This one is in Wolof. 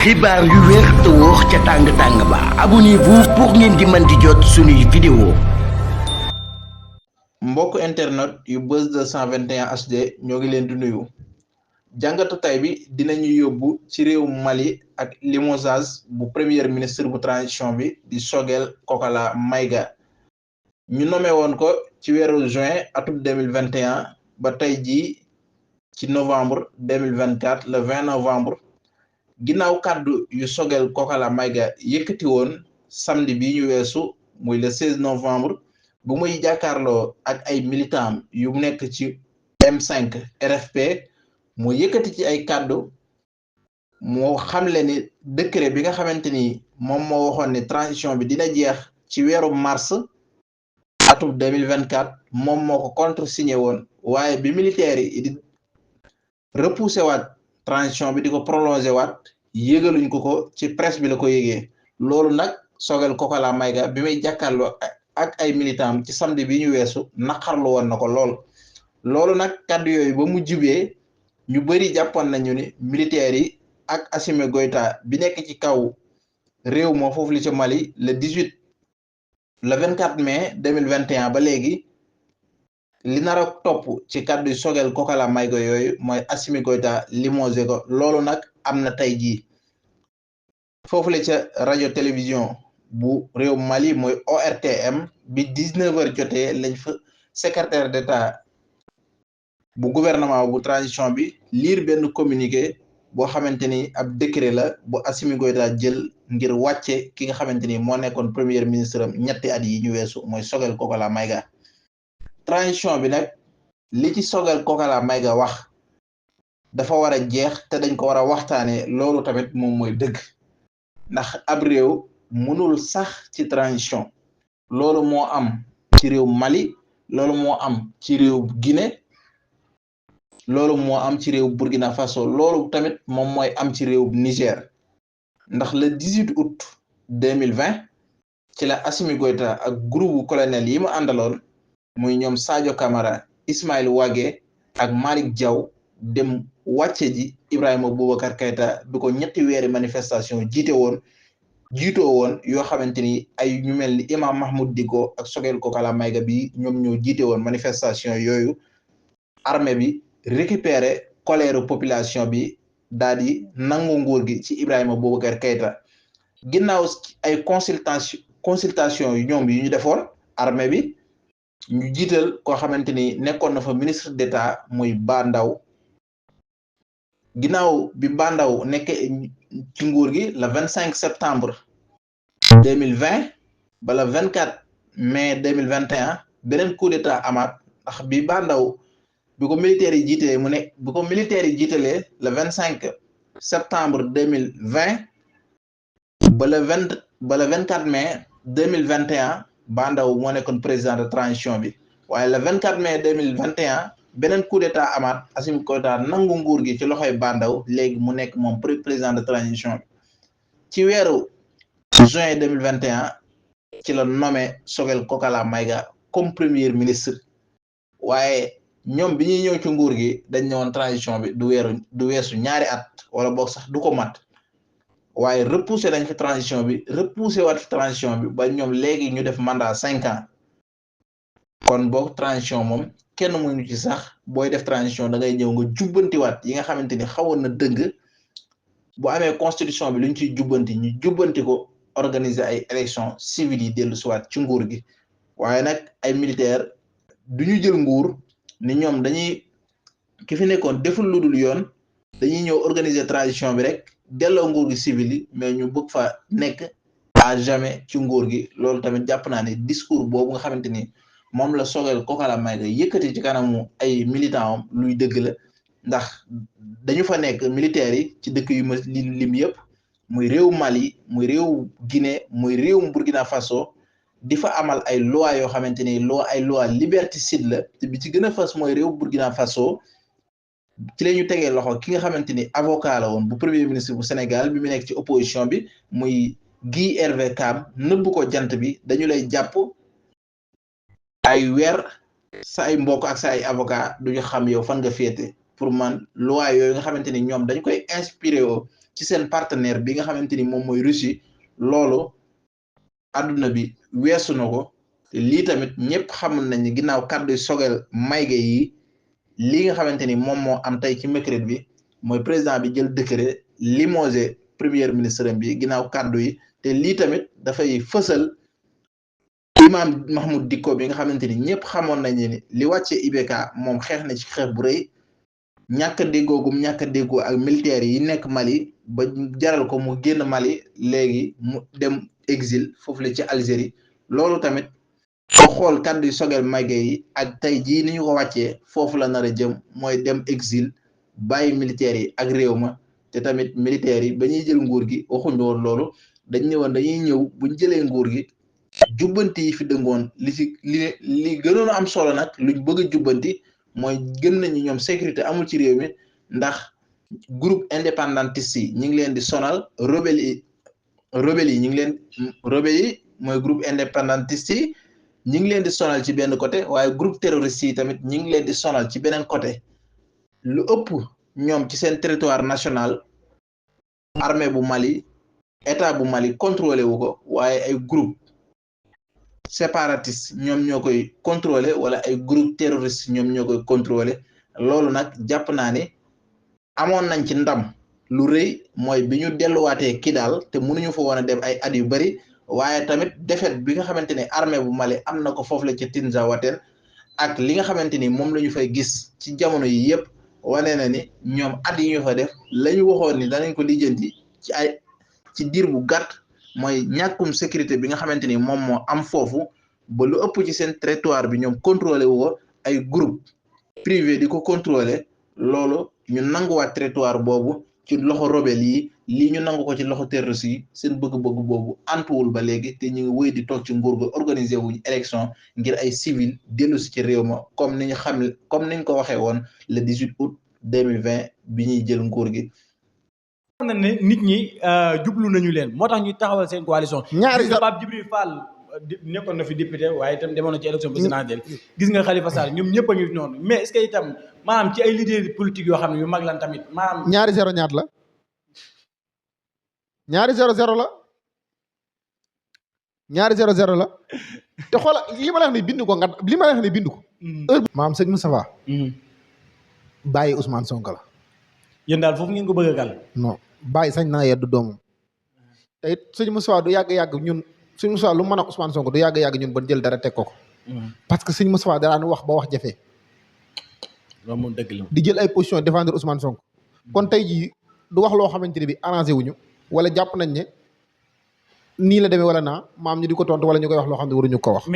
xibaar yu wér te wóor ca tàng-tàng ba abonnez-vous pour ngeen di mën di jot suñuy vidéo. mbokk internet yu Buzz 221 HD ñoo ngi leen di nuyu. jàngatu tay bi dinañu yóbbu ci réew Mali ak limogeage bu premier ministre bu transition bi di Choguel Kokala Maïga ñu nommé woon ko ci weeru juin atum 2021 ba tey jii ci novembre 2024 le 20 novembre. ginnaaw kàddu yu Choguel Kokala Maïga yëkkati woon samedi bi ñu weesu muy le 16 novembre bu muy jàkkaarloo ak ay militant yu nekk ci M5 RFP mu yëkkati ci ay kàddu moo xamle ni décret bi nga xamante ni moom moo waxoon ni transition bi dina jeex ci weeru mars atum 2024 moom moo ko contresigné woon waaye bi militaires yi di repoussé waat transition bi di ko prolongé waat yégaluñ ko ci presse bi la ko yégee loolu nag Choguel Kokala Maïga bi muy jàkkaarloo ak ay militant ci samedi bi ñu weesu naqarlu woon na ko loolu nag kàddu yooyu ba mu jubee ñu bëri jàppoon nañu ni militaires yi ak Assimi Goïta bi nekk ci kaw réew moo foofu li ci Mali le 24 mai 2021 ba léegi li nar a topp ci kàddu Choguel Kokala Maïga yooyu mooy Assimi Goïta limogé ko loolu nag am na tey jii foofu la ca rajo télévision bu réew Mali mooy ORTM bi 19h jotee lañ fa secrétaire d'État bu gouvernement bu transition bi lire benn communiqué boo xamante ni ab décret la bu Assimi Goïta jël ngir wàcce ki nga xamante ni moo nekkoon premier ministre am ñetti at yi ñu weesu mooy Choguel Kokala Maïga. transition bi nag li ci Choguel Kokala Maïga wax dafa war a jeex te dañ ko war a waxtaanee loolu tamit moom mooy dëgg ndax ab réew mënul sax ci transition loolu moo am ci réew Mali loolu moo am ci réew Guinée loolu moo am ci réew Burkina Faso loolu tamit moom mooy am ci réew Niger ndax le 18 août 2020 ci la Assimi Goïta ak groupe colonel yi mu àndaloon muy ñoom Sadio Camara Ismaïla Wagué ak Malick Diaw dem wàcce ji Ibrahima Boubacar Keïta bi ko ñetti weeri manifestation jiitoo woon yoo xamante ni ay ñu mel ni Imam Mahmoud Dicko ak Choguel Kokala Maïga bi ñoom ñoo jiite woon manifestation yooyu armée bi récupérer colère population bi daal di nangu nguur gi ci Ibrahima Boubacar Keïta ginnaaw ay consultation yu ñoom yu ñu defoon armée bi ñu jiital koo xamante ni nekkoon na fa ministre d'État muy Ba Ndaw ginnaaw bi Ba Ndaw nekk ci nguur gi le 25 septembre 2020 ba le 24 mai 2021 beneen coup d'état amaat ndax bi Ba Ndaw bi ko militaires yi jiitalee bi ko militaires yi jiitalee le 25 septembre 2020 ba le 24 mai 2021 Ba Ndaw moo nekkoon président de transition bi waaye le 24 mai 2021 beneen coup d'état amaat Assimi Goïta nangu nguur gi ci loxoy Ba Ndaw léegi mu nekk moom président de transition bi ci weeru juin 2021 ci la nommé Choguel Kokala Maïga comme premier ministre waaye ñoom bi ñuy ñëw ci nguur gi dañ ñëwoon transition bi du weesu ñaari at wala boog sax du ko mat waaye repoussé nañ fi transition bi repoussé waat fi transition bi ba ñoom léegi ñu def mandat 5 ans kon boog transition moom kenn mënu ci sax booy def transition da ngay ñëw nga jubbantiwaat yi nga xamante ni xawoon na dëng bu amee constitution bi lu ñu ciy ñu jubbanti ko organiser ay élections civiles yi dellu siwaat ci nguur gi waaye nag ay militaires du ñu jël nguur ni ñoom dañuy ki fi nekkoon deful lu dul yoon dañuy ñëw organiser transition bi rek delloo nguur gi civil yi mais ñu bëgg fa nekk à jamais ci nguur gi loolu tamit jàpp naa ne discours boobu nga xamante ni moom la Choguel Kokala Maïga yëkkati ci kanamu ay militants am luy dëgg la ndax dañu fa nekk militaires yi ci dëkk yu ma lim yëpp muy réew Mali muy réew Guinée muy réew Burkina Faso di fa amal ay loi yoo xamante ni ay loi liberticide la te bi ci gën a fas mooy réew Burkina Faso ci la ñu tegee loxo ki nga xamante ni avocat la woon bu premier ministre bu Sénégal bi mu nekk ci opposition bi muy Guy Hervé Cam nëbb ko jant bi dañu lay jàpp ay weer sa ay mbokk ak sa ay avocat duñu xam yow fan nga féete pour man loi yooyu nga xamante ni ñoom dañ koy inspiré woo ci seen partenaire bi nga xamante ni moom mooy Russie loolu àdduna bi weesu na ko te lii tamit ñëpp xamul nañ ni ginnaaw kàddu Choguel Maïga yi lii nga xamante ni moom moo am tey ci mercredi bi mooy président bi jël décret limogé premier ministre bi ginnaaw kàddu yi te lii tamit dafay fësal Imam Mahmoud Dicko bi nga xamante ni ñëpp xamoon nañ ni li wàcce IBK moom xeex na ci xeex bu rëy ñàkk a déggoogum ñàkk a déggoo ak militaires yi nekk Mali ba jaral ko mu génn Mali léegi mu dem exil foofu la ci Algérie loolu tamit ko xool kàddu yu Choguel Maïga yi ak tey jii ni ñu ko wàccee foofu la nar a jëm mooy dem exil bàyyi militaires yi ak réew ma te tamit militaires yi ba ñuy jël nguur gi waxuñu woon loolu dañ ñëwoon dañuy ñëw buñ jëlee nguur gi jubbanti yi fi dëngoon li gënoon a am solo nag luñ bëgg a jubbanti mooy gën nañu ñoom sécurité amul ci réew mi ndax groupe indépendantiste yi ñu ngi leen di sonal rebelle yi ñu ngi leen rebelle yi mooy groupe indépendantiste yi ñu ngi leen di sonal ci benn côté waaye groupe terroriste yi tamit ñu ngi leen di sonal ci beneen côté lu ëpp ñoom ci seen territoire national armée bu Mali état bu Mali contrôlé wu ko waaye ay groupe séparatiste ñoom ñoo koy contrôlé wala ay groupe terroriste ñoom ñoo koy contrôlé loolu nag jàpp naa ni amoon nañ ci ndam lu rëy mooy bi ñu delluwaatee Kidal te mënuñu fa woon a dem ay at yu bari waaye tamit défaite bi nga xamante ni armée bu Mali am na ko foofu la ci Tinzawatène ak li nga xamante ni moom la ñu fay gis ci jamono yi yëpp wane na ni ñoom at yi ñu fa def la ñu waxoon ni danañ ko lijjanti ci diir bu gàtt mooy ñàkkum sécurité bi nga xamante ni moom moo am foofu ba lu ëpp ci seen territoire bi ñoom contrôlé wu ko ay groupe privé di ko contrôlé loolu ñu nanguwaat territoire boobu ci loxo rebelle yi lii ñu nangu ko ci loxo terroriste yi seen bëgg-bëgg boobu antuwul ba léegi te ñu ngi wéy di toog ci nguur ga organiser wuñ élection ngir ay civil dellu si ci réew ma comme ni ñu ko waxee woon le 18 août 2020 bi ñuy jël nguur gi. na ne nit ñi jublu nañu leen moo tax ñu taxawal seen coalition. ñaari Pape Djibril Fall nekkoon na fi député waaye itam demoon na ci élection présidentielle gis nga Khalifa Sall ñoom ñëpp a ngi noonu mais est-ce que itam maanaam ci ay leader politique yoo xam ne yu mag lan tamit maanaam. ñaari 0 ñaat la ñaari 0-0 la ñaari 0-0 la te xoola li ma la wax ni bind ko nga li ma la wax ni bind ko. maam sëñ Moustapha. bàyyi Ousmane Sonko la. yéen daal foofu ngeen ko bëgg a gal. non bàyyi sañ naa yeddu doomam te it sëñ Moustapha du yàgg-yàgg ñun sëñ Moustapha lu mën a Ousmane Sonko du yàgg-yàgg ñun ban jël dara teg ko. parce que sëñ Moustapha daan wax ba wax jafe. loolu moom dëgg la. di jël ay position défendre Ousmane Sonko. kon tey jii du wax loo xamante ne bi arrangé wuñu wala jàpp nañ ne nii la demee wala naa maam ñu di ko tontu wala ñu koy wax loo xam ne waruñu ko wax.